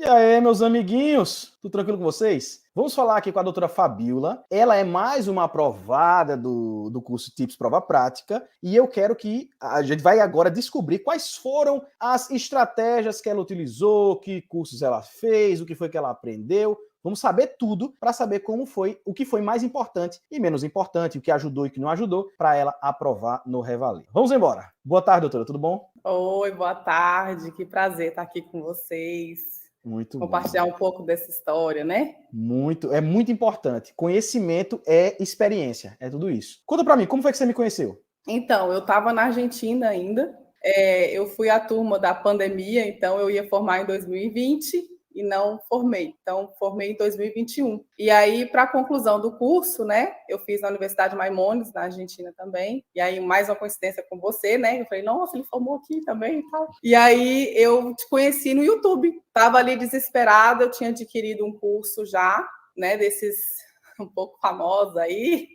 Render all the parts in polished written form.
E aí, meus amiguinhos, tudo tranquilo com vocês? Vamos falar aqui com a doutora Fabíola. Ela é mais uma aprovada do curso Tips Prova Prática e eu quero que a gente vai agora descobrir quais foram as estratégias que ela utilizou, que cursos ela fez, o que foi que ela aprendeu. Vamos saber tudo para saber como foi, o que foi mais importante e menos importante, o que ajudou e o que não ajudou para ela aprovar no Revalia. Vamos embora. Boa tarde, doutora, tudo bom? Oi, boa tarde. Que prazer estar aqui com vocês. Muito Compartilhar bom. um pouco dessa história, né? É muito importante. Conhecimento é experiência, é tudo isso. Conta para mim, como foi que você me conheceu? Então, eu estava na Argentina ainda. Eu fui a turma da pandemia, então eu ia formar em 2020 e não formei. Então, formei em 2021. E aí, para a conclusão do curso, né? Eu fiz na Universidade Maimonides, na Argentina também. E aí, mais uma coincidência com você, né? Eu falei, nossa, ele formou aqui também e tal. E aí, eu te conheci no YouTube. Estava ali desesperada, eu tinha adquirido um curso já, né? Desses um pouco famosos aí.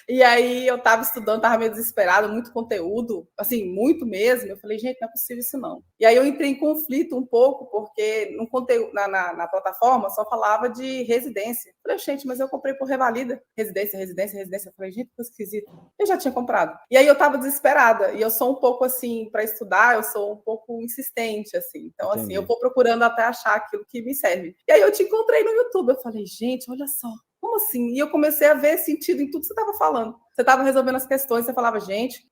E aí eu estava estudando, estava meio desesperada, muito conteúdo, assim, muito mesmo. Eu falei, gente, não é possível isso não. E aí eu entrei em conflito um pouco, porque no conteúdo, na plataforma só falava de residência. Eu falei, gente, mas eu comprei por Revalida. Residência. Eu falei, gente, que esquisito. Eu já tinha comprado. E aí eu estava desesperada. E eu sou um pouco assim, para estudar, eu sou um pouco insistente, assim. Então, Entendi. assim, eu vou procurando até achar aquilo que me serve. E aí eu te encontrei no YouTube. Eu falei, gente, olha só. Como assim? E eu comecei a ver sentido em tudo que você estava falando. Você estava resolvendo as questões, você falava, gente,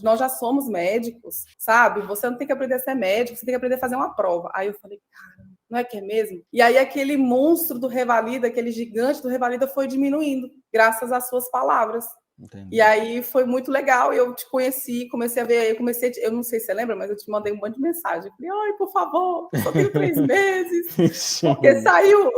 nós já somos médicos, sabe? Você não tem que aprender a ser médico, você tem que aprender a fazer uma prova. Aí eu falei, cara, não é que é mesmo? E aí aquele monstro do Revalida, aquele gigante do Revalida foi diminuindo, graças às suas palavras. Entendi. E aí foi muito legal, eu te conheci, comecei a ver, eu não sei se você lembra, mas eu te mandei um monte de mensagem. Eu falei, ai, por favor, só tenho 3 meses. Porque saiu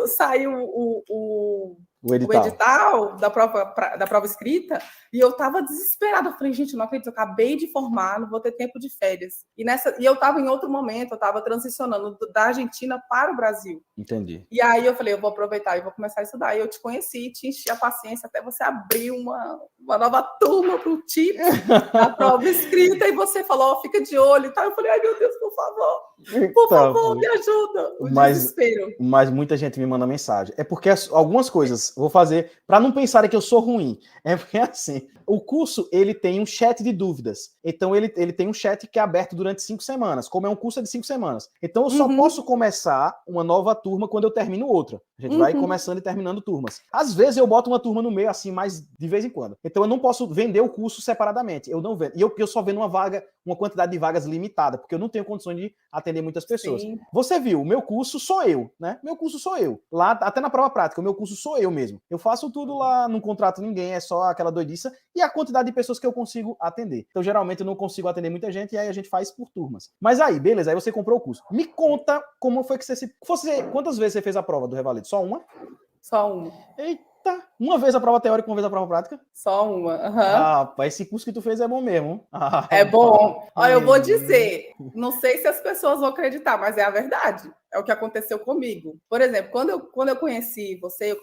o edital da prova escrita, e eu estava desesperada. Eu falei, gente, não acredito, eu acabei de formar, não vou ter tempo de férias. E eu estava em outro momento, eu estava transicionando da Argentina para o Brasil. Entendi. E aí eu falei, eu vou aproveitar e vou começar a estudar. E eu te conheci, te enchi a paciência até você abrir uma nova turma para o TIPS, da prova escrita, e você falou, oh, fica de olho e tal. Eu falei, ai meu Deus, por favor, me ajuda. O desespero. Mas muita gente me manda mensagem. É porque algumas coisas vou fazer para não pensarem que eu sou ruim. É porque assim, o curso ele tem um chat de dúvidas. Então ele tem um chat que é aberto durante 5 semanas. Como é um curso de 5 semanas. Então eu só posso começar uma nova turma quando eu termino outra. A gente vai começando e terminando turmas. Às vezes eu boto uma turma no meio assim, mas de vez em quando. Então eu não posso vender o curso separadamente. Eu não vendo. E eu só vendo uma quantidade de vagas limitada, porque eu não tenho condições de atender muitas pessoas. Sim. Você viu, o meu curso sou eu, né? Meu curso sou eu. Lá, até na prova prática, o meu curso sou eu mesmo. Eu faço tudo lá, não contrato ninguém, é só aquela doidiça e a quantidade de pessoas que eu consigo atender. Então, geralmente, eu não consigo atender muita gente e aí a gente faz por turmas. Mas aí, beleza, aí você comprou o curso. Me conta como foi que quantas vezes você fez a prova do Revalida? Só uma? Só uma. Eita! Uma vez a prova teórica, uma vez a prova prática? Só uma. Rapaz, esse curso que tu fez é bom mesmo. É bom. Olha, eu vou dizer, não sei se as pessoas vão acreditar, mas é a verdade. É o que aconteceu comigo. Por exemplo, quando eu conheci você,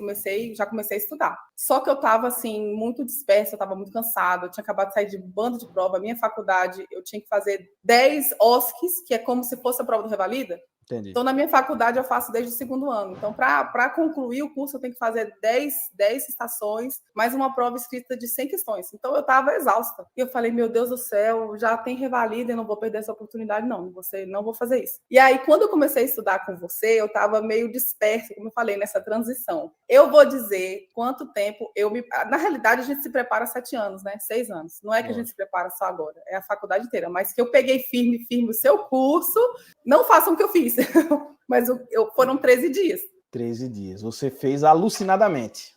já comecei a estudar. Só que eu estava, assim, muito dispersa, eu estava muito cansada, eu tinha acabado de sair de bando de prova. A minha faculdade, eu tinha que fazer 10 OSCEs, que é como se fosse a prova do Revalida. Entendi. Então, na minha faculdade, eu faço desde o 2º ano. Então, para concluir o curso, eu tenho que fazer 10 estações, mais uma prova escrita de 100 questões. Então, eu estava exausta. E eu falei, meu Deus do céu, já tem Revalida, eu não vou perder essa oportunidade, não. Não vou fazer isso. E aí, quando eu comecei a estudar com você, eu estava meio dispersa, como eu falei, nessa transição. Eu vou dizer quanto tempo Na realidade, a gente se prepara 7 anos, né? 6 anos. Não é que a gente se prepara só agora, é a faculdade inteira. Mas que eu peguei firme o seu curso, não façam o que eu fiz. Mas foram 13 dias. 13 dias. Você fez alucinadamente.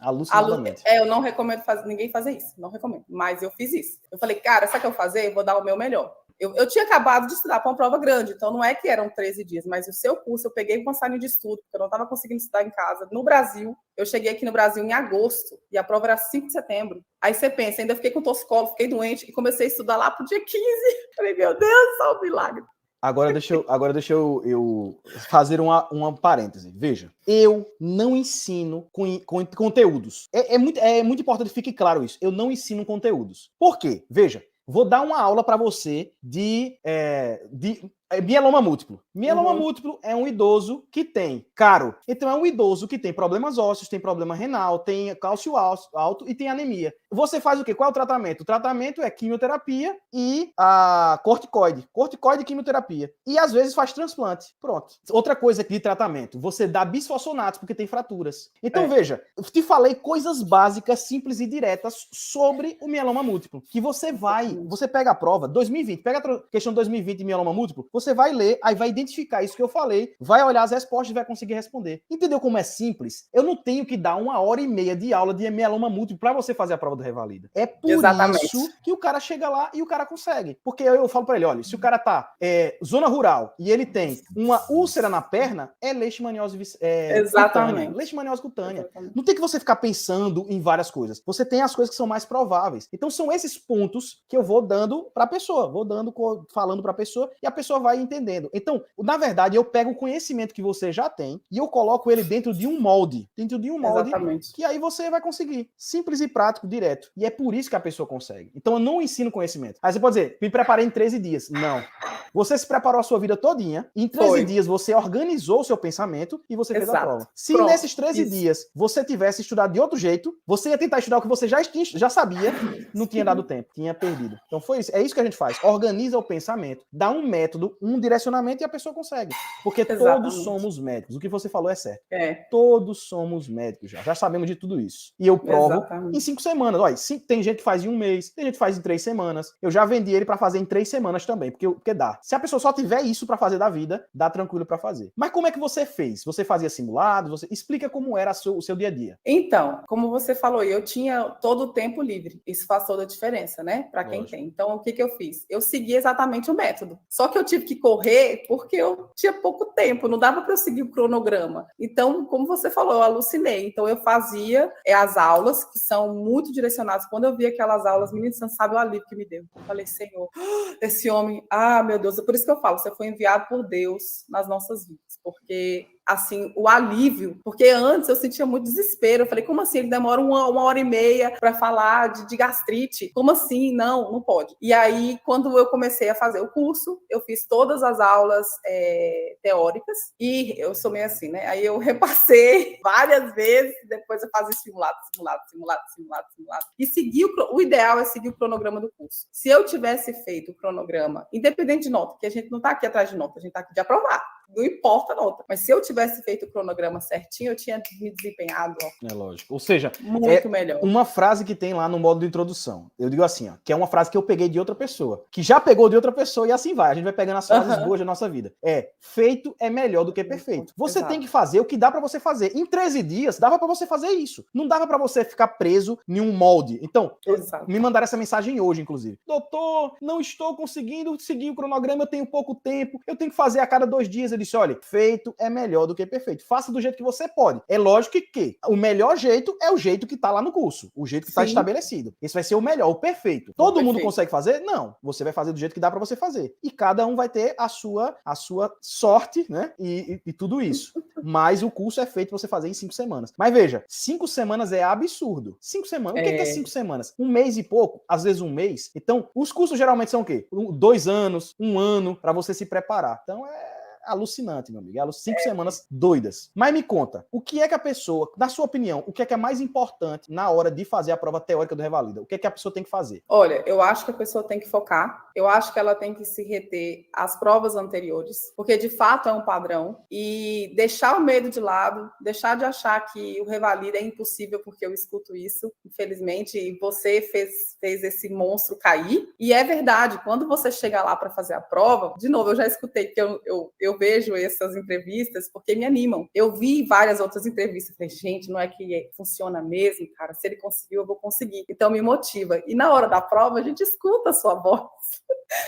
Eu não recomendo ninguém fazer isso. Não recomendo. Mas eu fiz isso. Eu falei, cara, sabe o que eu vou fazer? Eu vou dar o meu melhor. Eu tinha acabado de estudar para uma prova grande, então não é que eram 13 dias, mas o seu curso eu peguei com passarinho de estudo, porque eu não estava conseguindo estudar em casa. No Brasil, eu cheguei aqui no Brasil em agosto, e a prova era 5 de setembro. Aí você pensa, ainda fiquei com torcicolo, fiquei doente, e comecei a estudar lá pro dia 15. Falei, meu Deus, só um milagre. Agora deixa eu fazer uma parêntese. Veja, eu não ensino com conteúdos. É muito importante que fique claro isso. Eu não ensino conteúdos. Por quê? Veja, vou dar uma aula para você Mieloma múltiplo. Mieloma múltiplo é um idoso que tem caro. Então é um idoso que tem problemas ósseos, tem problema renal, tem cálcio alto e tem anemia. Você faz o quê? Qual é o tratamento? O tratamento é quimioterapia e a corticoide. Corticoide e quimioterapia. E às vezes faz transplante. Pronto. Outra coisa aqui de tratamento. Você dá bisfosfonatos porque tem fraturas. Então veja, eu te falei coisas básicas, simples e diretas sobre o mieloma múltiplo. Que você pega a prova, 2020, pega a questão 2020 de mieloma múltiplo, você vai ler, aí vai identificar isso que eu falei, vai olhar as respostas e vai conseguir responder. Entendeu como é simples? Eu não tenho que dar 1h30 de aula de mieloma múltiplo para você fazer a prova do Revalida. É por isso que o cara chega lá e o cara consegue. Porque eu falo para ele, olha, se o cara tá zona rural e ele tem uma úlcera na perna, é leishmaniose cutânea. Leishmaniose cutânea. Exatamente. Não tem que você ficar pensando em várias coisas. Você tem as coisas que são mais prováveis. Então são esses pontos que eu vou dando para a pessoa, falando para a pessoa e a pessoa vai entendendo. Então, na verdade, eu pego o conhecimento que você já tem e eu coloco ele dentro de um molde. Exatamente. Que aí você vai conseguir. Simples e prático, direto. E é por isso que a pessoa consegue. Então, eu não ensino conhecimento. Aí você pode dizer, me preparei em 13 dias. Não. Você se preparou a sua vida todinha, em 13 dias você organizou o seu pensamento e você fez a prova. Se nesses 13 dias você tivesse estudado de outro jeito, você ia tentar estudar o que você já sabia, não tinha dado tempo, tinha perdido. Então foi isso. É isso que a gente faz. Organiza o pensamento, dá um método, um direcionamento e a pessoa consegue. Porque todos somos médicos. O que você falou é certo. Todos somos médicos já sabemos de tudo isso. E eu provo em 5 semanas. Olha, tem gente que faz em 1 mês, tem gente que faz em 3 semanas. Eu já vendi ele para fazer em 3 semanas também, porque dá. Se a pessoa só tiver isso para fazer da vida, dá tranquilo para fazer. Mas como é que você fez? Você fazia simulados? Explica como era o seu dia a dia. Então, como você falou, eu tinha todo o tempo livre. Isso faz toda a diferença, né? Para quem tem. Então, o que eu fiz? Eu segui exatamente o método. Só que eu tive que correr porque eu tinha pouco tempo, não dava para eu seguir o cronograma. Então, como você falou, eu alucinei. Então, eu fazia as aulas, que são muito direcionadas. Quando eu vi aquelas aulas, menino, você não sabe o alívio que me deu. Eu falei, Senhor, esse homem, meu Deus, é por isso que eu falo, você foi enviado por Deus nas nossas vidas, porque assim, o alívio, porque antes eu sentia muito desespero, eu falei, como assim, ele demora uma hora e meia para falar de gastrite, como assim? Não pode. E aí, quando eu comecei a fazer o curso, eu fiz todas as aulas teóricas, e eu sou meio assim, né, aí eu repassei várias vezes, depois eu fazia simulado, e segui o ideal é seguir o cronograma do curso. Se eu tivesse feito o cronograma, independente de nota, que a gente não está aqui atrás de nota, a gente está aqui de aprovar, não importa a nota, mas se eu tivesse feito o cronograma certinho, eu tinha me desempenhado. É lógico. Ou seja, muito melhor. Uma frase que tem lá no modo de introdução. Eu digo assim, que é uma frase que eu peguei de outra pessoa, que já pegou de outra pessoa e assim vai. A gente vai pegando as frases boas da nossa vida. Feito é melhor do que perfeito. Você tem que fazer o que dá para você fazer. Em 13 dias, dava para você fazer isso. Não dava para você ficar preso em um molde. Então, me mandaram essa mensagem hoje, inclusive. Doutor, não estou conseguindo seguir o cronograma, eu tenho pouco tempo, eu tenho que fazer a cada 2 dias. Eu disse, olha, feito é melhor do que perfeito. Faça do jeito que você pode. É lógico que o melhor jeito é o jeito que tá lá no curso. O jeito que tá estabelecido. Esse vai ser o melhor, o perfeito. Todo mundo consegue fazer? Não. Você vai fazer do jeito que dá pra você fazer. E cada um vai ter a sua sorte, né? E tudo isso. Mas o curso é feito pra você fazer em 5 semanas. Mas veja, 5 semanas é absurdo. 5 semanas. O que é 5 semanas? 1 mês e pouco, às vezes 1 mês. Então, os cursos geralmente são o quê? 2 anos, 1 ano pra você se preparar. Então, alucinante, meu amigo. 5 semanas doidas. Mas me conta, o que é que a pessoa, na sua opinião, o que é mais importante na hora de fazer a prova teórica do Revalida? O que é que a pessoa tem que fazer? Olha, eu acho que a pessoa tem que focar. Eu acho que ela tem que se reter às provas anteriores, porque de fato é um padrão. E deixar o medo de lado, deixar de achar que o Revalida é impossível, porque eu escuto isso, infelizmente, e você fez esse monstro cair. E é verdade, quando você chega lá para fazer a prova, de novo, eu já escutei que eu vejo essas entrevistas porque me animam. Eu vi várias outras entrevistas, falei, gente, não é que funciona mesmo, cara, se ele conseguiu, eu vou conseguir. Então me motiva. E na hora da prova, a gente escuta a sua voz.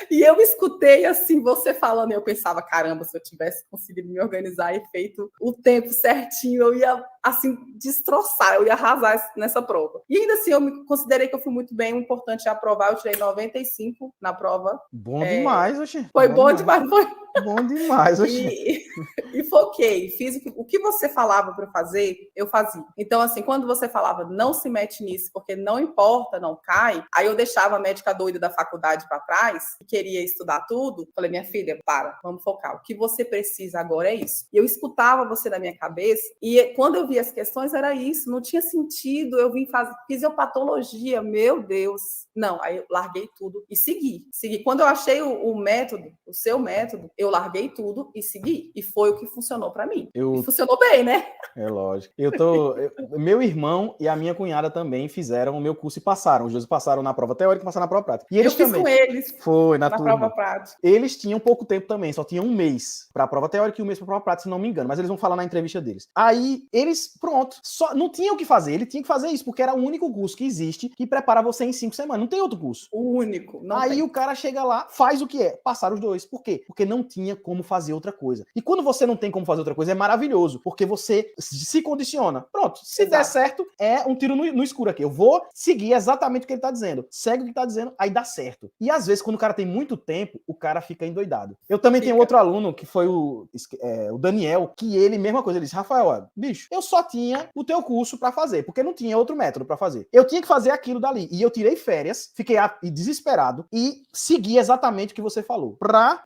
E eu escutei assim, você falando, e eu pensava, caramba, se eu tivesse conseguido me organizar e feito o tempo certinho, eu ia assim, destroçar, eu ia arrasar nessa prova. E ainda assim, eu me considerei que eu fui muito bem, o importante é aprovar, eu tirei 95 na prova. Bom demais, oxi. Foi bom demais, foi. Bom demais, oxi. E foquei, fiz o que você falava para fazer, eu fazia. Então, assim, quando você falava, não se mete nisso, porque não importa, não cai, aí eu deixava a médica doida da faculdade para trás, que queria estudar tudo, falei, minha filha, vamos focar, o que você precisa agora é isso. E eu escutava você na minha cabeça, e quando eu via as questões, era isso, não tinha sentido, eu vim fazer fisiopatologia, meu Deus. Não, aí eu larguei tudo e segui. Quando eu achei o método, o seu método, eu larguei tudo e segui. E foi o que funcionou para mim. E funcionou bem, né? É lógico. Meu irmão e a minha cunhada também fizeram o meu curso e passaram. Os dois passaram na prova teórica e passaram na prova prática. E eles eu fiz também. Com eles. Foi, na prova prática. Eles tinham pouco tempo também, só tinham um mês para a prova teórica e um mês para a prova prática, se não me engano. Mas eles vão falar na entrevista deles. Aí, eles, pronto, só não tinham o que fazer. Ele tinha que fazer isso, porque era o único curso que existe que prepara você em 5 semanas. Não tem outro curso. O único. Aí o cara chega lá, faz o que é, passar os dois. Por quê? Porque não tinha como fazer outra coisa. E quando você não tem como fazer outra coisa, é maravilhoso, porque você se condiciona. Pronto, se der certo, é um tiro no escuro aqui. Eu vou seguir exatamente o que ele tá dizendo. Segue o que tá dizendo, aí dá certo. E às vezes, quando o cara tem muito tempo, o cara fica endoidado. Eu também tenho outro aluno, que foi o Daniel, que ele, mesma coisa, ele disse, Rafael, bicho, eu só tinha o teu curso pra fazer, porque não tinha outro método pra fazer. Eu tinha que fazer aquilo dali. E eu tirei férias, fiquei desesperado e segui exatamente o que você falou.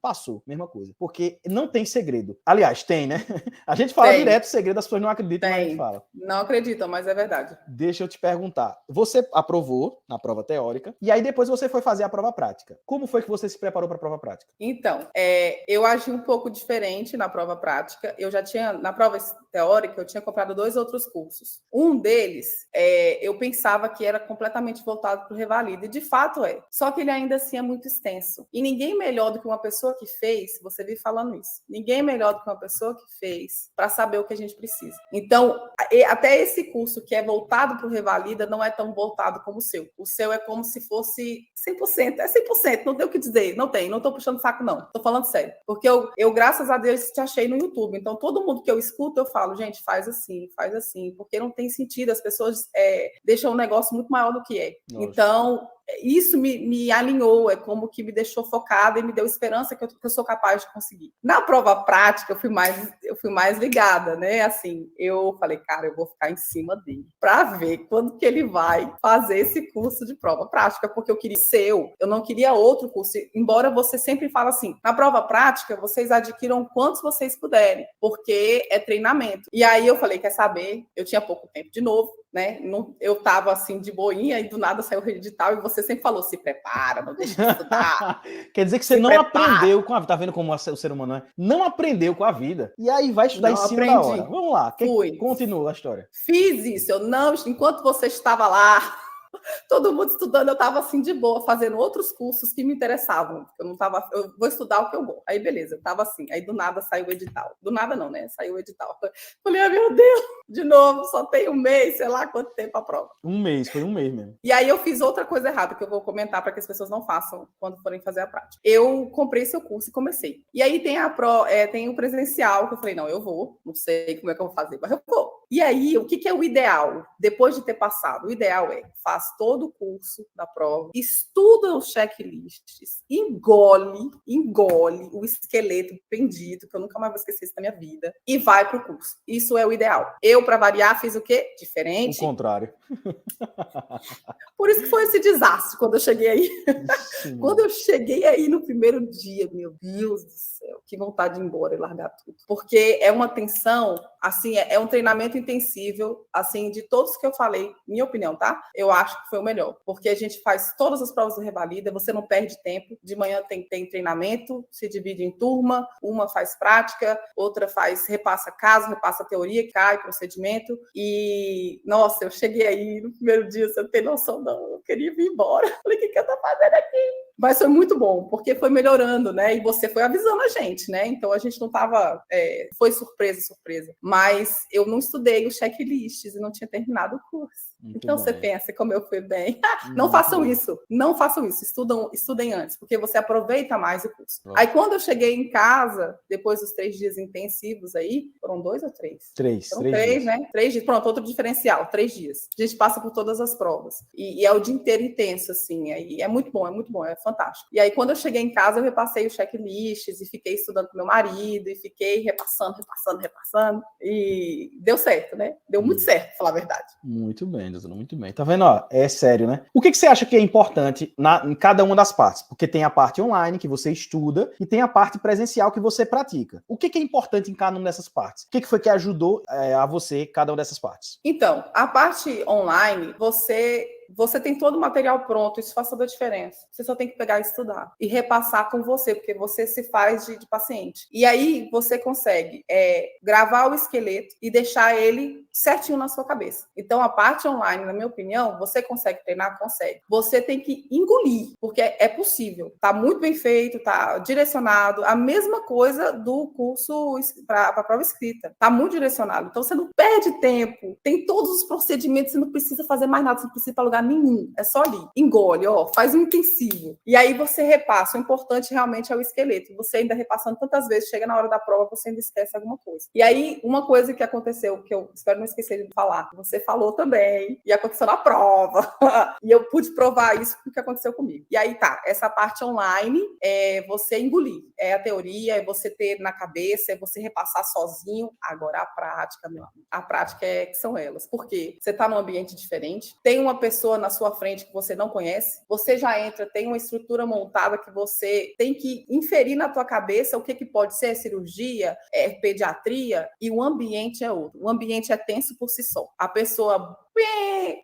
Passou, mesma coisa. Porque não tem segredo. Aliás, tem, né? A gente fala direto segredo, as pessoas não acreditam, mas a gente fala. Não acreditam, mas é verdade. Deixa eu te perguntar. Você aprovou na prova teórica e aí depois você foi fazer a prova prática. Como foi que você se preparou para a prova prática? Então, eu agi um pouco diferente na prova prática. Eu já tinha, na prova teórica, eu tinha comprado 2 outros cursos. Um deles, eu pensava que era completamente voltado para o Revalida, e de fato é. Só que ele ainda assim é muito extenso. E ninguém melhor do que uma pessoa que fez, você vive falando isso, ninguém melhor do que uma pessoa que fez para saber o que a gente precisa. Então, até esse curso que é voltado para o Revalida não é tão voltado como o seu. O seu é como se fosse 100%. É 100%, não tem o que dizer. Não tem, não estou puxando saco, não. Estou falando sério. Porque eu, graças a Deus, te achei no YouTube. Então, todo mundo que eu escuto, eu falo, gente, faz assim. Porque não tem sentido. As pessoas deixam um negócio muito maior do que é. Nossa. Então, isso me alinhou, é como que me deixou focada e me deu esperança que eu sou capaz de conseguir. Na prova prática, eu fui mais ligada, né? Assim, eu falei, cara, eu vou ficar em cima dele para ver quando que ele vai fazer esse curso de prova prática, porque eu queria eu não queria outro curso, embora você sempre fala assim, na prova prática, vocês adquiram quantos vocês puderem, porque é treinamento. E aí eu falei, quer saber? Eu tinha pouco tempo de novo, né? Eu tava assim de boinha e do nada saiu o edital e você sempre falou, se prepara, não deixa de estudar. Quer dizer que você não aprendeu com a vida. Tá vendo como o ser humano é? Não aprendeu com a vida. E aí vai estudar em cima da hora. Vamos lá. Continua a história. Fiz isso. Enquanto você estava lá, todo mundo estudando, eu estava assim de boa, fazendo outros cursos que me interessavam. Eu vou estudar o que eu vou. Aí, beleza, eu estava assim. Aí, do nada, saiu o edital. Do nada não, né? Saiu o edital. Falei, meu Deus, de novo, só tem um mês, sei lá quanto tempo a prova. Foi um mês mesmo. E aí eu fiz outra coisa errada, que eu vou comentar para que as pessoas não façam quando forem fazer a prática. Eu comprei seu curso e comecei. E aí tem o presencial, que eu falei, não, eu vou, não sei como é que eu vou fazer, mas eu vou. E aí, o que é o ideal? Depois de ter passado, o ideal faz todo o curso da prova, estuda os checklists, engole o esqueleto bendito, que eu nunca mais vou esquecer isso na minha vida, e vai pro curso. Isso é o ideal. Eu, para variar, fiz o quê? Diferente. O contrário. Por isso que foi esse desastre quando eu cheguei aí. Sim. Quando eu cheguei aí no primeiro dia, meu Deus do céu, que vontade de ir embora e largar tudo. Porque é uma tensão, assim, é um treinamento intensivo, assim, de todos que eu falei, minha opinião, tá? Eu acho que foi o melhor. Porque a gente faz todas as provas do Revalida, você não perde tempo. De manhã tem treinamento, se divide em turma, uma faz prática, outra repassa caso, repassa teoria, cai, procedimento. E, nossa, eu cheguei aí no primeiro dia, você não tem noção, não. Eu queria vir embora. Falei, o que eu tô fazendo aqui? Mas foi muito bom, porque foi melhorando, né? E você foi avisando a gente, né? Então a gente não tava... foi surpresa. Mas eu não estudei os checklists e não tinha terminado o curso. Muito Então você bem. pensa como eu fui bem. Não façam isso. Não façam isso. Estudem antes, porque você aproveita mais o curso. Aí quando eu cheguei em casa, depois dos 3 dias intensivos aí, foram 2 ou 3? Foram 3 dias. né? 3 dias. Pronto, outro diferencial, 3 dias. A gente passa por todas as provas. E é o dia inteiro intenso, assim. Aí é muito bom, é fantástico. E aí quando eu cheguei em casa, eu repassei os checklists e fiquei estudando com meu marido e fiquei repassando. E deu certo, né? Deu muito certo, pra falar a verdade. Muito bem, doutora, muito bem. Tá vendo? Ó, é sério, né? O que você acha que é importante em cada uma das partes? Porque tem a parte online que você estuda e tem a parte presencial que você pratica. O que é importante em cada uma dessas partes? O que foi que ajudou a você cada uma dessas partes? Então, a parte online, você tem todo o material pronto, isso faz toda a diferença. Você só tem que pegar e estudar e repassar com você, porque você se faz de paciente. E aí você consegue gravar o esqueleto e deixar ele certinho na sua cabeça. Então, a parte online, na minha opinião, você consegue treinar? Consegue. Você tem que engolir, porque é possível. Tá muito bem feito, tá direcionado. A mesma coisa do curso para a prova escrita. Tá muito direcionado. Então, você não perde tempo. Tem todos os procedimentos, você não precisa fazer mais nada, você não precisa ir para lugar nenhum. É só ali. Engole, ó, faz um intensivo. E aí você repassa. O importante realmente é o esqueleto. Você ainda repassando tantas vezes, chega na hora da prova, você ainda esquece alguma coisa. E aí, uma coisa que aconteceu, que eu espero não esquecer de falar, você falou também, e aconteceu na prova. E eu pude provar isso porque aconteceu comigo. E aí tá, essa parte online é você engolir. É a teoria, é você ter na cabeça, é você repassar sozinho. Agora a prática, meu amigo. A prática que são elas. Porque você tá num ambiente diferente, tem uma pessoa na sua frente que você não conhece, você já entra, tem uma estrutura montada que você tem que inferir na tua cabeça o que pode ser cirurgia, pediatria, e o ambiente é outro. O ambiente é tenso por si só. A pessoa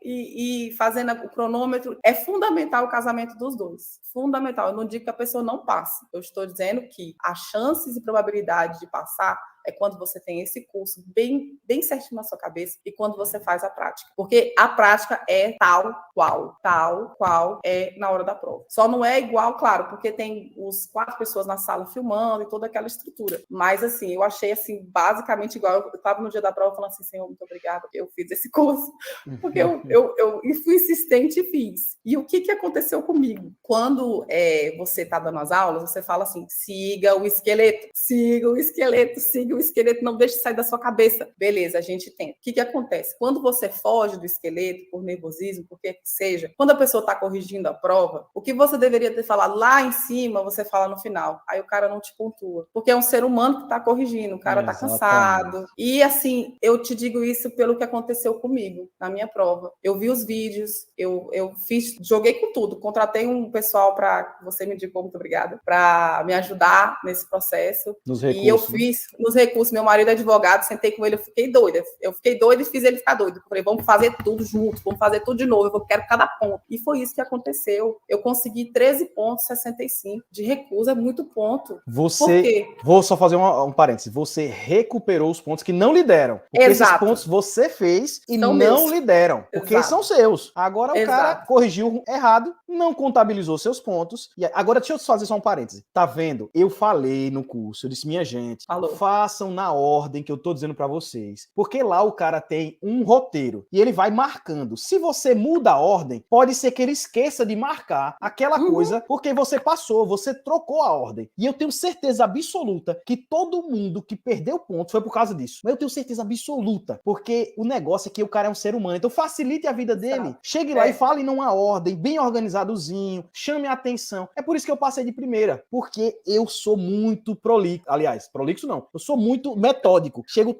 e fazendo o cronômetro, é fundamental o casamento dos dois. Fundamental. Eu não digo que a pessoa não passe. Eu estou dizendo que as chances e probabilidade de passar é quando você tem esse curso bem certinho na sua cabeça e quando você faz a prática. Porque a prática é tal qual é na hora da prova. Só não é igual, claro, porque tem os 4 pessoas na sala filmando e toda aquela estrutura. Mas, assim, eu achei, assim, basicamente igual. Eu estava no dia da prova falando assim, Senhor, muito obrigada, eu fiz esse curso. Porque eu fui insistente e fiz. E o que aconteceu comigo? Quando você está dando as aulas, você fala assim, siga o esqueleto, não deixe sair da sua cabeça. Beleza, a gente tenta. O que acontece? Quando você foge do esqueleto por nervosismo, por que seja, quando a pessoa está corrigindo a prova, o que você deveria ter falado lá em cima, você fala no final. Aí o cara não te pontua. Porque é um ser humano que está corrigindo, o cara está cansado. E assim, eu te digo isso pelo que aconteceu comigo na minha prova. Eu vi os vídeos, eu joguei com tudo, contratei um pessoal para, você me indicou, muito obrigada, para me ajudar nesse processo. E eu fiz nos recursos, meu marido é advogado, sentei com ele, eu fiquei doida e fiz ele ficar doido. Eu falei, vamos fazer tudo junto, vamos fazer tudo de novo, eu quero cada ponto. E foi isso que aconteceu. Eu consegui 13,65 de recuso, é muito ponto. Por quê? Vou só fazer um parênteses. Você recuperou os pontos que não lhe deram. Porque esses pontos você fez e são não lhe deram. Porque são seus. Agora o cara corrigiu errado, não contabilizou seus pontos. E agora deixa eu fazer só um parêntese. Tá vendo? Eu falei no curso, eu disse, minha gente, façam na ordem que eu tô dizendo pra vocês. Porque lá o cara tem um roteiro e ele vai marcando. Se você muda a ordem, pode ser que ele esqueça de marcar aquela coisa porque você passou, você trocou a ordem. E eu tenho certeza absoluta que todo mundo que perdeu ponto foi por causa disso. Mas eu tenho certeza absoluta, porque o negócio é que o cara é um ser humano. Então facilite a vida dele. Chegue lá e fale numa ordem, bem organizadozinho, chame a atenção. É por isso que eu passei de primeira, porque eu sou muito prolixo. Aliás, prolixo não. Eu sou muito metódico. Chego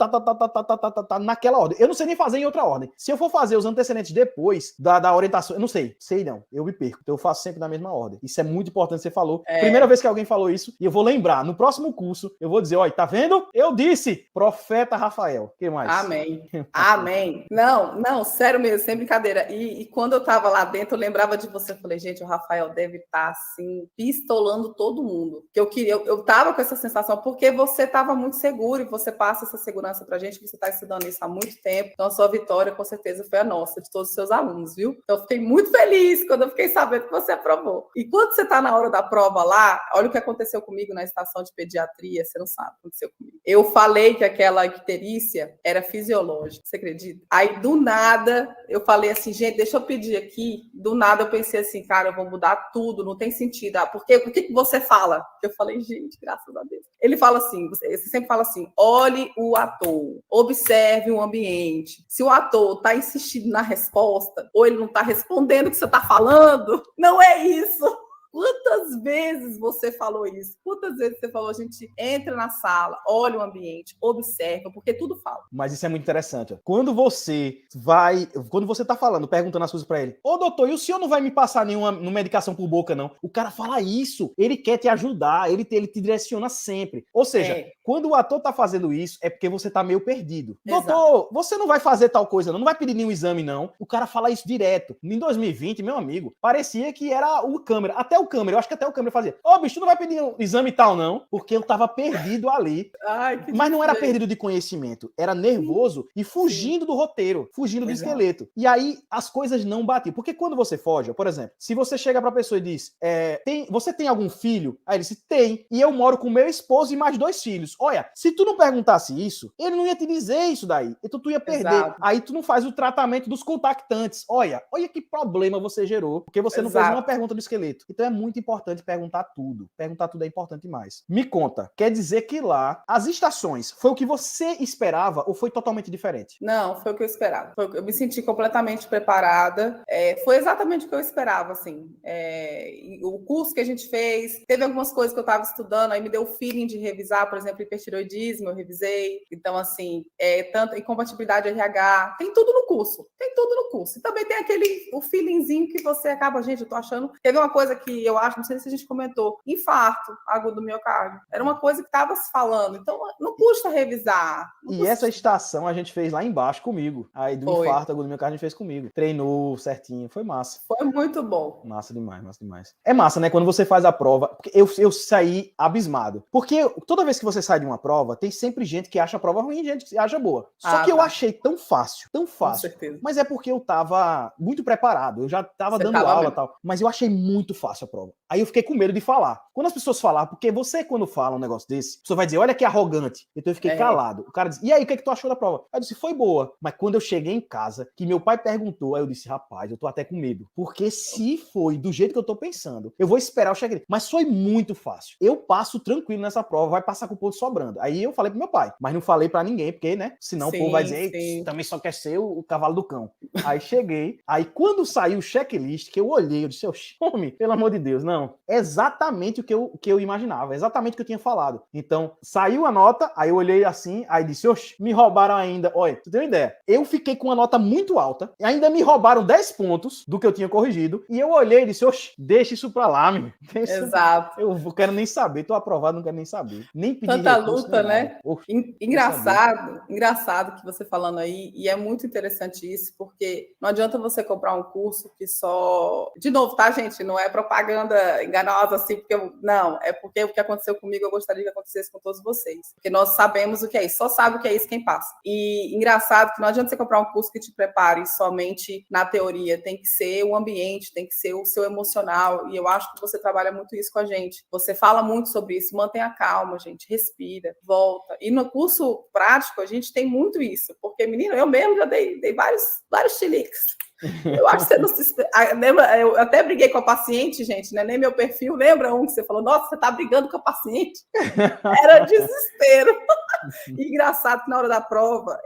naquela ordem. Eu não sei nem fazer em outra ordem. Se eu for fazer os antecedentes depois da orientação, eu não sei. Sei não. Eu me perco. Então eu faço sempre na mesma ordem. Isso é muito importante, você falou. Primeira vez que alguém falou isso, e eu vou lembrar. No próximo curso, eu vou dizer, olha, tá vendo? Eu disse, profeta Rafael. O que mais? Amém. Amém. Não, sério mesmo, sem brincadeira. E quando eu tava lá dentro, eu lembrava de você. Eu falei, gente, o Rafael deve estar assim, pistolando todo mundo. Que eu tava com essa sensação, porque você tava muito seguro. seguro e você passa essa segurança pra gente, que você está estudando isso há muito tempo. Então, a sua vitória, com certeza, foi a nossa, de todos os seus alunos, viu? Então, eu fiquei muito feliz quando eu fiquei sabendo que você aprovou. E quando você está na hora da prova lá, olha o que aconteceu comigo na estação de pediatria, você não sabe o que aconteceu comigo. Eu falei que aquela icterícia era fisiológica, você acredita? Aí, do nada, eu falei assim, gente, deixa eu pedir aqui. Do nada, eu pensei assim, cara, eu vou mudar tudo, não tem sentido. Porque o que você fala? Eu falei, gente, graças a Deus. Ele fala assim, você sempre fala assim, olhe o ator, observe o ambiente. Se o ator está insistindo na resposta, ou ele não está respondendo o que você está falando, não é isso. Quantas vezes você falou isso? Quantas vezes você falou, a gente entra na sala, olha o ambiente, observa, porque tudo fala. Mas isso é muito interessante. Quando você tá falando, perguntando as coisas pra ele, ô doutor, e o senhor não vai me passar nenhuma medicação por boca, não? O cara fala isso, ele quer te ajudar, ele te direciona sempre. Ou seja, quando o ator tá fazendo isso, é porque você tá meio perdido. Exato. Doutor, você não vai fazer tal coisa, não vai pedir nenhum exame, não. O cara fala isso direto. Em 2020, meu amigo, parecia que era o câmera, até o câmera, eu acho que até o câmera fazia, bicho, tu não vai pedir um exame e tal, não, porque eu tava perdido ali. Mas não era perdido de conhecimento, era nervoso e fugindo do roteiro, fugindo do esqueleto. E aí as coisas não batiam, porque quando você foge, por exemplo, se você chega pra pessoa e diz, você tem algum filho? Aí ele disse, tem, e eu moro com meu esposo e mais 2 filhos. Olha, se tu não perguntasse isso, ele não ia te dizer isso daí, então tu ia perder. Exato. Aí tu não faz o tratamento dos contactantes. Olha que problema você gerou, porque você não fez uma pergunta do esqueleto. Então é muito importante perguntar tudo. Perguntar tudo é importante demais. Me conta, quer dizer que lá, as estações, foi o que você esperava ou foi totalmente diferente? Não, foi o que eu esperava. Eu me senti completamente preparada. Foi exatamente o que eu esperava, assim. O curso que a gente fez, teve algumas coisas que eu estava estudando, aí me deu o feeling de revisar, por exemplo, hipertiroidismo, eu revisei. Então, assim, tanto incompatibilidade RH, tem tudo no curso. Tem tudo no curso. E também tem o feelingzinho que você acaba, gente, eu tô achando... Teve uma coisa que eu acho, não sei se a gente comentou, infarto agudo do miocárdio. Era uma coisa que estava se falando, então não custa revisar. Essa estação a gente fez lá embaixo comigo. Aí do infarto agudo do miocárdio a gente fez comigo. Treinou certinho, foi massa. Foi muito bom. Massa demais, massa demais. É massa, né? Quando você faz a prova, porque eu saí abismado. Porque toda vez que você sai de uma prova, tem sempre gente que acha a prova ruim e gente que acha boa. Só que eu achei tão fácil, tão fácil. Com certeza. Mas é porque eu tava muito preparado, eu já tava dando aula e tal. Mas eu achei muito fácil a prova. Aí eu fiquei com medo de falar. Quando as pessoas falam, porque você, quando fala um negócio desse, a pessoa vai dizer, olha que arrogante. Então eu fiquei calado. O cara disse, e aí, o que tu achou da prova? Aí eu disse, foi boa. Mas quando eu cheguei em casa, que meu pai perguntou, aí eu disse, rapaz, eu tô até com medo. Porque se foi do jeito que eu tô pensando, eu vou esperar o check. Mas foi muito fácil. Eu passo tranquilo nessa prova, vai passar com o ponto sobrando. Aí eu falei pro meu pai, mas não falei pra ninguém, porque, né? Senão o povo vai dizer, também só quer ser o cavalo do cão. Aí cheguei, aí quando saiu o checklist, que eu olhei, eu disse, homem, pelo amor de Deus, não. Exatamente o que eu imaginava, exatamente o que eu tinha falado. Então, saiu a nota, aí eu olhei assim, aí disse, me roubaram ainda. Olha, tu tem uma ideia? Eu fiquei com uma nota muito alta, e ainda me roubaram 10 pontos do que eu tinha corrigido, e eu olhei e disse, deixa isso pra lá, meu. Exato. Eu não quero nem saber, tô aprovado, não quero nem saber. Nem pedir tanta luta, né? Engraçado que você falando aí, e é muito interessante isso, porque não adianta você comprar um curso que só... De novo, tá, gente? Não é propaganda enganosa, assim, não, é porque o que aconteceu comigo eu gostaria que acontecesse com todos vocês. Porque nós sabemos o que é isso, só sabe o que é isso quem passa. E engraçado que não adianta você comprar um curso que te prepare somente na teoria, tem que ser o ambiente, tem que ser o seu emocional, e eu acho que você trabalha muito isso com a gente. Você fala muito sobre isso, mantenha calma, gente, respira, volta. E no curso prático, a gente tem muito isso, porque, menino, eu mesmo já dei vários chiliques. Eu acho que você não se... Lembra, eu até briguei com a paciente, gente, né? Nem meu perfil. Lembra um que você falou, nossa, você tá brigando com a paciente? Era desespero. E engraçado que na hora da prova,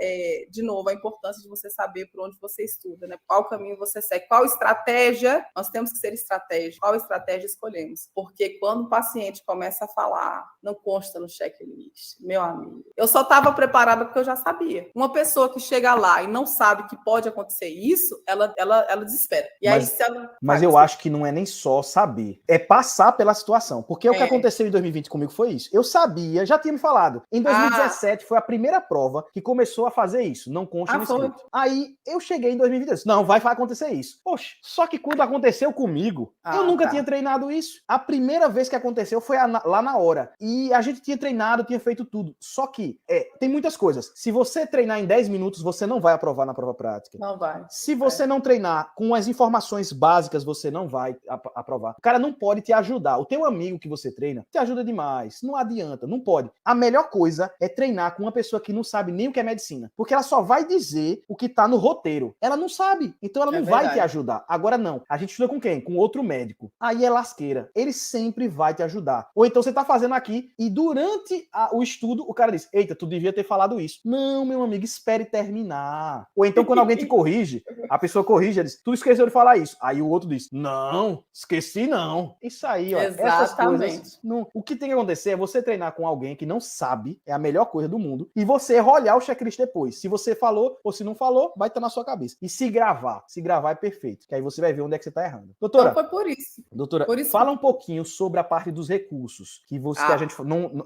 de novo, a importância de você saber por onde você estuda, né? Qual caminho você segue, qual estratégia, nós temos que ser estratégicos, qual estratégia escolhemos. Porque quando o paciente começa a falar, não consta no checklist, meu amigo. Eu só estava preparada porque eu já sabia. Uma pessoa que chega lá e não sabe que pode acontecer isso, ela ela desespera. E aí, se ela... Mas eu acho que não é nem só saber, é passar pela situação. Porque o que aconteceu em 2020 comigo foi isso. Eu sabia, já tinha me falado. Em 2017 foi a primeira prova que começou a fazer isso. Não consta no escrito. Aí eu cheguei em 2022. Não, vai acontecer isso. Poxa, só que quando aconteceu comigo, eu nunca tinha treinado isso. A primeira vez que aconteceu foi lá na hora. E a gente tinha treinado, tinha feito tudo. Só que, tem muitas coisas. Se você treinar em 10 minutos, você não vai aprovar na prova prática. Não vai. Se você não treinar com as informações básicas, você não vai aprovar. O cara não pode te ajudar. O teu amigo que você treina te ajuda demais. Não adianta, não pode. A melhor coisa é treinar com uma pessoa que não sabe nem o que é medicina. Porque ela só vai dizer o que tá no roteiro. Ela não sabe. Então ela não vai te ajudar. Agora não. A gente estuda com quem? Com outro médico. Aí é lasqueira. Ele sempre vai te ajudar. Ou então você tá fazendo aqui e durante o estudo o cara diz: eita, tu devia ter falado isso. Não, meu amigo, espere terminar. Ou então quando alguém te corrige, a pessoa corrige, ela diz: tu esqueceu de falar isso. Aí o outro diz: não, esqueci não. Isso aí, ó. Exatamente. Essas coisas. Não, o que tem que acontecer é você treinar com alguém que não sabe, é a melhor coisa do mundo, e você olhar o checklist depois. Se você falou ou se não falou, vai estar na sua cabeça. E se gravar é perfeito, que aí você vai ver onde é que você tá errando. Doutora, então foi por isso. Doutora, fala um pouquinho sobre a parte dos recursos, que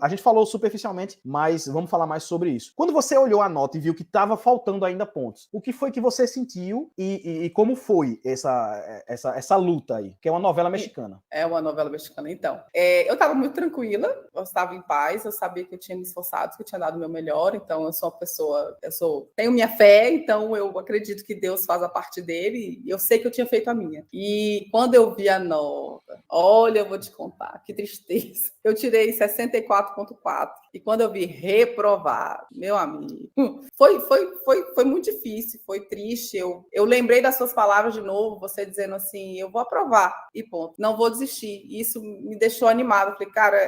a gente falou superficialmente, mas vamos falar mais sobre isso. Quando você olhou a nota e viu que estava faltando ainda pontos, o que foi que você sentiu e como foi essa luta aí? Que é uma novela mexicana. É uma novela mexicana, então. Eu estava muito tranquila, eu estava em paz, eu sabia que eu tinha me esforçado, que eu tinha dado o meu melhor, então eu sou uma pessoa, tenho minha fé, então eu acredito que Deus faz a parte dele, e eu sei que eu tinha feito a minha. E quando eu vi a nota, olha, eu vou te contar, que tristeza. Eu tirei 64,4 e quando eu vi reprovar, meu amigo, foi muito difícil, foi triste. Eu lembrei das suas palavras de novo, você dizendo assim, eu vou aprovar e ponto, não vou desistir. E isso me deixou animada. Eu falei, cara,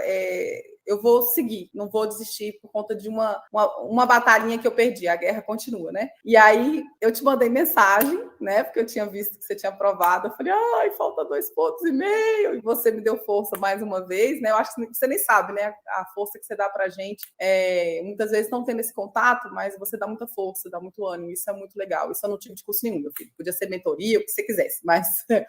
eu vou seguir, não vou desistir por conta de uma batalhinha que eu perdi, a guerra continua, né? E aí eu te mandei mensagem, né? Porque eu tinha visto que você tinha aprovado. Eu falei, ai, falta 2,5 pontos. E você me deu força mais uma vez, né? Eu acho que você nem sabe, né? A força que você dá pra gente. Muitas vezes não tendo esse contato, mas você dá muita força, dá muito ânimo. Isso é muito legal. Isso eu não tive de curso nenhum, meu filho. Podia ser mentoria, o que você quisesse, mas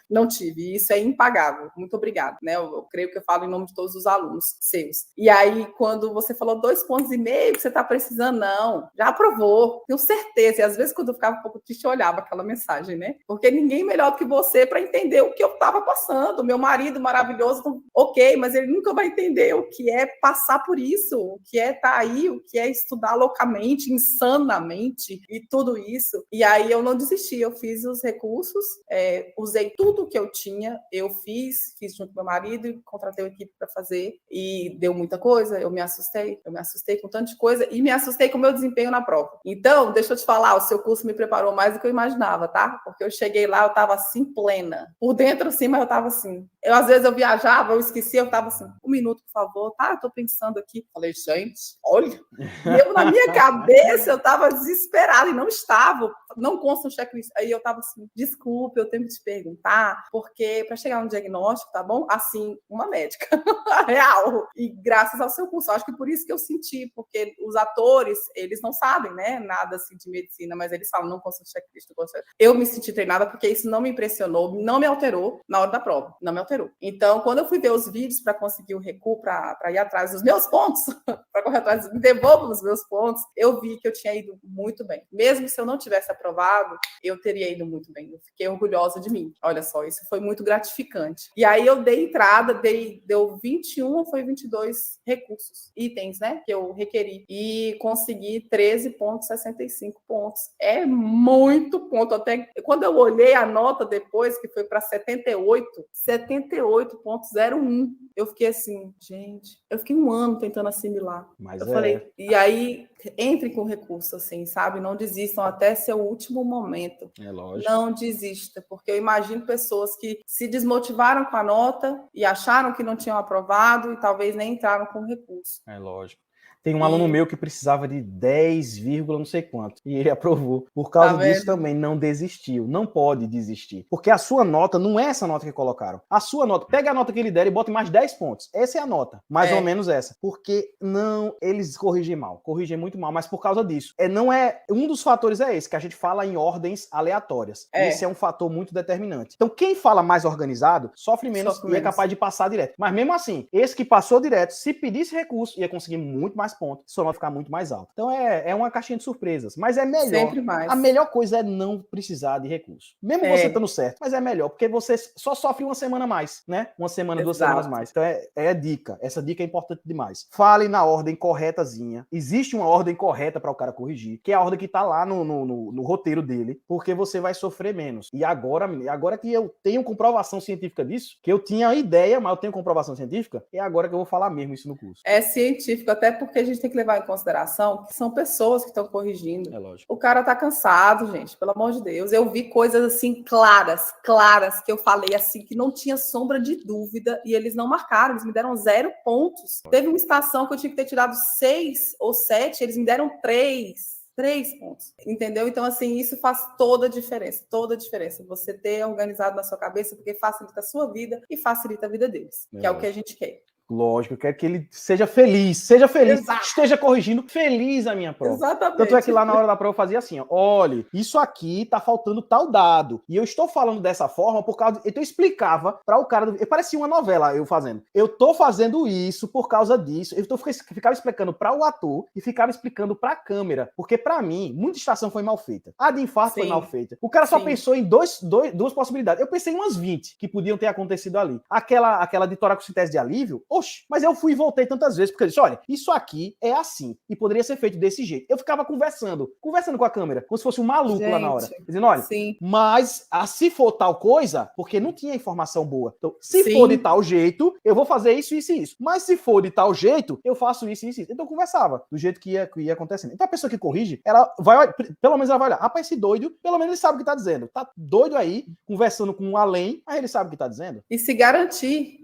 não tive. Isso é impagável. Muito obrigada, né? Eu creio que eu falo em nome de todos os alunos seus. E aí, quando você falou 2,5 pontos que você está precisando, não, já aprovou, tenho certeza. E às vezes, quando eu ficava um pouco triste, eu olhava aquela mensagem, né? Porque ninguém melhor do que você para entender o que eu estava passando. Meu marido maravilhoso, ok, mas ele nunca vai entender o que é passar por isso, o que é estar aí, o que é estudar loucamente, insanamente e tudo isso. E aí eu não desisti, eu fiz os recursos, usei tudo que eu tinha, eu fiz junto com meu marido e contratei uma equipe para fazer e deu muita coisa, eu me assustei com tanta coisa e me assustei com o meu desempenho na prova. Então, deixa eu te falar, o seu curso me preparou mais do que eu imaginava, tá? Porque eu cheguei lá, eu tava assim, plena. Por dentro, assim, mas eu tava assim. Às vezes, eu viajava, eu esquecia, eu tava assim, 1 minuto, por favor, tá? Eu tô pensando aqui. Falei, gente, olha. E eu, na minha cabeça, eu tava desesperada e não estava. Não consta um checklist. Aí eu tava assim, desculpe, eu tenho que te perguntar, porque para chegar no diagnóstico, tá bom? Assim, uma médica real. E graças ao seu curso, acho que por isso que eu senti, porque os atores, eles não sabem, né, nada assim de medicina, mas eles falam, não consta checklist. Eu me senti treinada porque isso não me impressionou, não me alterou na hora da prova, não me alterou. Então, quando eu fui ver os vídeos para conseguir o recuo, para ir atrás dos meus pontos, para correr atrás, me devolvam os meus pontos, eu vi que eu tinha ido muito bem. Mesmo se eu não tivesse aprovado, eu teria ido muito bem. Eu fiquei orgulhosa de mim. Olha só, isso foi muito gratificante. E aí eu dei entrada, deu 21 ou foi 22 recursos, itens, né, que eu requeri. E consegui 13,65 pontos. É muito ponto. Até quando eu olhei a nota depois, que foi para 78,01, eu fiquei assim, gente, eu fiquei 1 ano tentando assimilar. Mas eu falei, e aí, entre com recurso, assim, sabe? Não desistam até seu último momento. É lógico. Não desista, porque eu imagino pessoas que se desmotivaram com a nota e acharam que não tinham aprovado e talvez nem entraram com recurso. É lógico. Tem um aluno meu que precisava de 10, não sei quanto. E ele aprovou. Por causa disso também não desistiu. Não pode desistir. Porque a sua nota não é essa nota que colocaram. A sua nota, pega a nota que ele der e bota mais 10 pontos. Essa é a nota. Mais ou menos essa. Porque não, eles corrigem mal. Corrigem muito mal. Mas por causa disso. Não é, um dos fatores é esse, que a gente fala em ordens aleatórias. Esse é um fator muito determinante. Então quem fala mais organizado, sofre menos e é capaz de passar direto. Mas mesmo assim, esse que passou direto, se pedisse recurso, ia conseguir muito mais pontos, só vai ficar muito mais alto. Então é uma caixinha de surpresas. Mas é melhor. Sempre mais. A melhor coisa é não precisar de recurso. Mesmo você estando certo, mas é melhor, porque você só sofre uma semana mais, né? Uma semana, 2 semanas mais. Então é a dica. Essa dica é importante demais. Fale na ordem corretazinha. Existe uma ordem correta para o cara corrigir, que é a ordem que tá lá no roteiro dele, porque você vai sofrer menos. E agora que eu tenho comprovação científica disso, que eu tinha a ideia, mas eu tenho comprovação científica, é agora que eu vou falar mesmo isso no curso. É científico, até porque a gente tem que levar em consideração que são pessoas que estão corrigindo. É lógico. O cara tá cansado, gente, pelo amor de Deus. Eu vi coisas assim claras, que eu falei assim, que não tinha sombra de dúvida, e eles não marcaram, eles me deram 0 pontos. Teve uma estação que eu tinha que ter tirado 6 ou 7, eles me deram 3 pontos, entendeu? Então, assim, isso faz toda a diferença, você ter organizado na sua cabeça, porque facilita a sua vida e facilita a vida deles, que é o que a gente quer. Lógico, eu quero que ele seja feliz, Exato. Esteja corrigindo feliz a minha prova. Exatamente. Tanto é que lá na hora da prova eu fazia assim, ó, olha, isso aqui tá faltando tal dado, e eu estou falando dessa forma por causa... Então eu explicava para o cara, parecia uma novela eu fazendo, eu tô fazendo isso por causa disso, eu ficava explicando para o ator e ficava explicando para a câmera, porque para mim, muita estação foi mal feita, a de infarto foi mal feita, o cara só pensou em duas possibilidades, eu pensei em umas 20 que podiam ter acontecido ali, aquela de toracocitese de alívio, mas eu fui e voltei tantas vezes, porque eu disse, olha, isso aqui é assim, e poderia ser feito desse jeito. Eu ficava conversando com a câmera, como se fosse um maluco lá na hora. Dizendo, olha, mas se for tal coisa, porque não tinha informação boa. Então, se for de tal jeito, eu vou fazer isso, isso e isso. Mas se for de tal jeito, eu faço isso, isso e isso. Então eu conversava do jeito que ia acontecendo. Então a pessoa que corrige, ela vai, pelo menos ela vai olhar, rapaz, esse doido, pelo menos ele sabe o que tá dizendo. Tá doido aí, conversando com um além, mas ele sabe o que tá dizendo. E se garantir,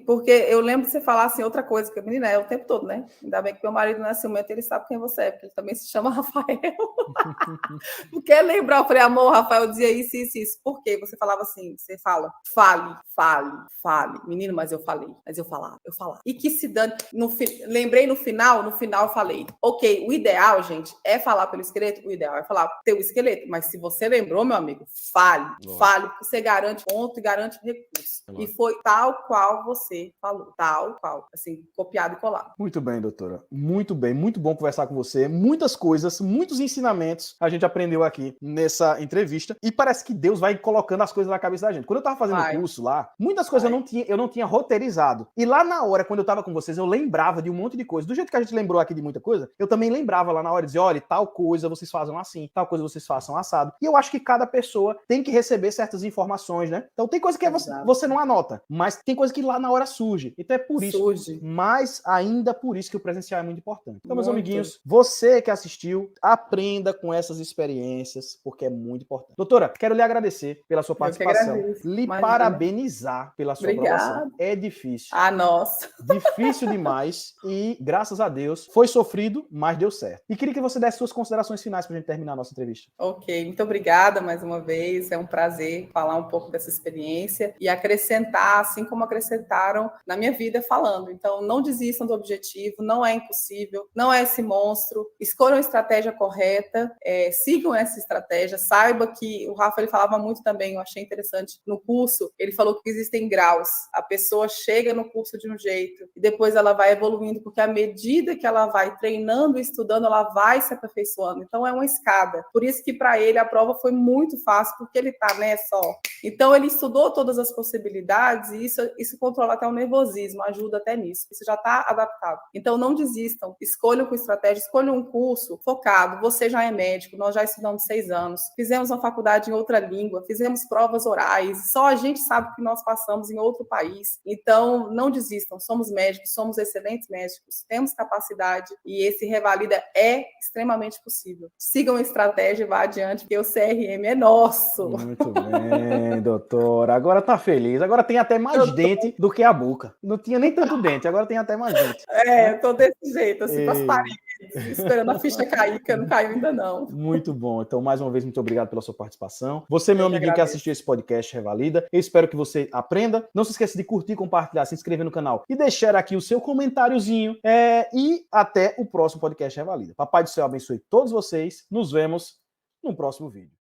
porque eu lembro de você falar assim, outra coisa, que a menina é o tempo todo, né? Ainda bem que meu marido nesse momento, ele sabe quem você é, porque ele também se chama Rafael. Porque lembrar, eu falei, amor, Rafael dizia isso. Por quê? Você falava assim, você fala, fale. Menino, mas eu falava. E que se dane, lembrei no final eu falei, ok, o ideal, gente, é falar pelo esqueleto, o ideal é falar teu esqueleto, mas se você lembrou, meu amigo, fale, porque você garante ponto e garante recurso. E foi tal qual você falou, tal qual, assim, copiado e colado. Muito bem, doutora, muito bem, muito bom conversar com você, muitas coisas, muitos ensinamentos a gente aprendeu aqui nessa entrevista, e parece que Deus vai colocando as coisas na cabeça da gente. Quando eu tava fazendo o curso lá, muitas coisas eu não tinha roteirizado, e lá na hora, quando eu tava com vocês, eu lembrava de um monte de coisa, do jeito que a gente lembrou aqui de muita coisa, eu também lembrava lá na hora, de dizer, olha, tal coisa vocês façam assim, tal coisa vocês façam assado, e eu acho que cada pessoa tem que receber certas informações, né? Então tem coisa que você não anota, mas tem coisa que lá na hora surge. Então é por isso, mais ainda por isso que o presencial é muito importante. Então, meus amiguinhos, você que assistiu, aprenda com essas experiências, porque é muito importante. Doutora, quero lhe agradecer pela sua participação, lhe parabenizar pela sua aprovação. É difícil. Nossa. Difícil demais e, graças a Deus, foi sofrido, mas deu certo. E queria que você desse suas considerações finais para a gente terminar a nossa entrevista. Ok, muito obrigada mais uma vez. É um prazer falar um pouco dessa experiência e acrescentar, assim como acrescentaram na minha vida falando. Então, não desistam do objetivo, não é impossível, não é esse monstro. Escolham a estratégia correta, sigam essa estratégia. Saiba que o Rafa, ele falava muito também, eu achei interessante, no curso, ele falou que existem graus. A pessoa chega no curso de um jeito e depois ela vai evoluindo, porque à medida que ela vai treinando e estudando, ela vai se aperfeiçoando. Então, é uma escada. Por isso que para ele a prova foi muito fácil, porque ele tá, né, só. Então, ele estudou todas as possibilidades e isso controla até o nervosismo, ajuda até nisso. Isso já está adaptado. Então, não desistam. Escolham com estratégia, escolham um curso focado. Você já é médico, nós já estudamos 6 anos, fizemos uma faculdade em outra língua, fizemos provas orais, só a gente sabe que nós passamos em outro país. Então, não desistam. Somos médicos, somos excelentes médicos, temos capacidade e esse revalida é extremamente possível. Sigam a estratégia e vá adiante, porque o CRM é nosso. Muito bem, doutora. Agora tá feliz. Agora tem até mais mais dente do que a boca. Não tinha nem tanto dente, agora tem até mais dente. Eu tô desse jeito, assim, com as paredes, esperando a ficha cair, que não caiu ainda não. Muito bom. Então, mais uma vez, muito obrigado pela sua participação. Você, meu amiguinho que agradeço. assistiu esse podcast Revalida, eu espero que você aprenda. Não se esqueça de curtir, compartilhar, se inscrever no canal e deixar aqui o seu comentáriozinho. E até o próximo podcast Revalida. Papai do Céu abençoe todos vocês. Nos vemos no próximo vídeo.